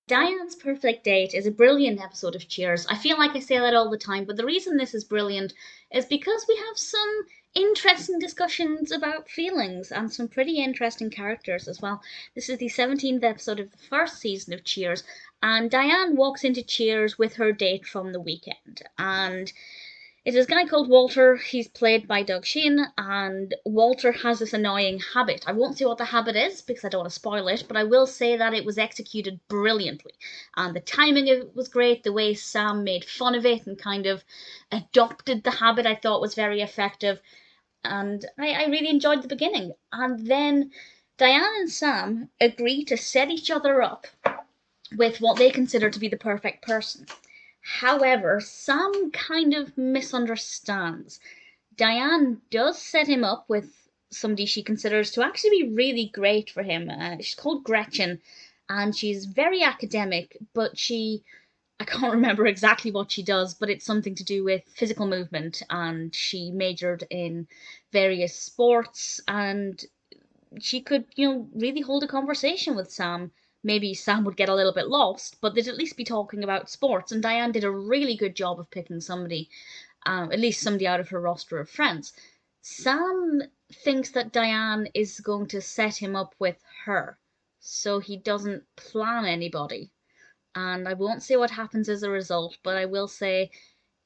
Diane's Perfect Date is a brilliant episode of Cheers. I feel like I say that all the time, but the reason this is brilliant is because we have some interesting discussions about feelings and some pretty interesting characters as well. This is the 17th episode of the first season of Cheers, and Diane walks into Cheers with her date from the weekend. And it's this guy called Walter. He's played by Doug Sheehan, and Walter has this annoying habit. I won't say what the habit is because I don't want to spoil it, but I will say that it was executed brilliantly. And the timing of it was great. The way Sam made fun of it and kind of adopted the habit, I thought was very effective. And I really enjoyed the beginning. And then Diane and Sam agree to set each other up with what they consider to be the perfect person. However, Sam kind of misunderstands. Diane does set him up with somebody she considers to actually be really great for him. She's called Gretchen, and she's very academic, but I can't remember exactly what she does, but it's something to do with physical movement, and she majored in various sports, and she could, really hold a conversation with Sam. Maybe Sam would get a little bit lost, but they'd at least be talking about sports. And Diane did a really good job of picking somebody, at least somebody out of her roster of friends. Sam thinks that Diane is going to set him up with her, so he doesn't plan anybody. And I won't say what happens as a result, but I will say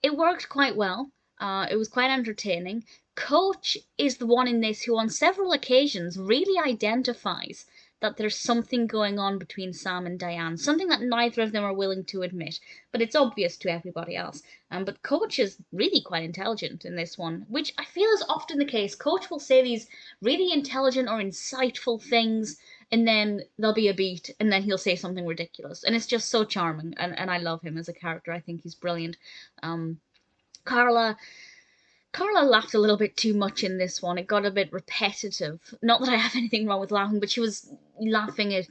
it worked quite well. It was quite entertaining. Coach is the one in this who, on several occasions, really identifies that there's something going on between Sam and Diane, something that neither of them are willing to admit, but it's obvious to everybody else. But Coach is really quite intelligent in this one, which I feel is often the case. Coach will say these really intelligent or insightful things, and then there'll be a beat, and then he'll say something ridiculous. And it's just so charming, and I love him as a character. I think he's brilliant. Carla laughed a little bit too much in this one. It got a bit repetitive. Not that I have anything wrong with laughing, but she was laughing at,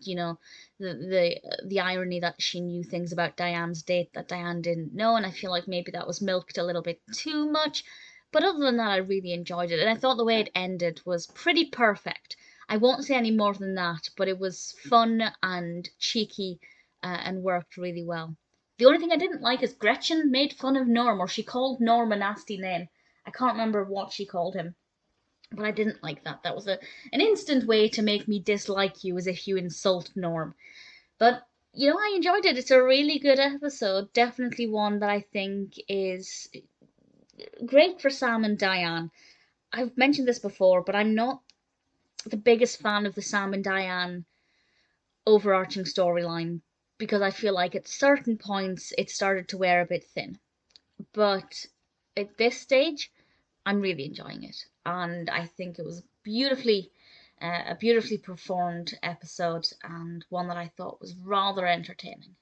the irony that she knew things about Diane's date that Diane didn't know, and I feel like maybe that was milked a little bit too much. But other than that, I really enjoyed it, and I thought the way it ended was pretty perfect. I won't say any more than that, but it was fun and cheeky, and worked really well. The only thing I didn't like is Gretchen made fun of Norm, or she called Norm a nasty name. I can't remember what she called him, but I didn't like that. That was an instant way to make me dislike you, as if you insult Norm. But, I enjoyed it. It's a really good episode. Definitely one that I think is great for Sam and Diane. I've mentioned this before, but I'm not the biggest fan of the Sam and Diane overarching storyline because I feel like at certain points it started to wear a bit thin. But at this stage, I'm really enjoying it, and I think it was a beautifully performed episode, and one that I thought was rather entertaining.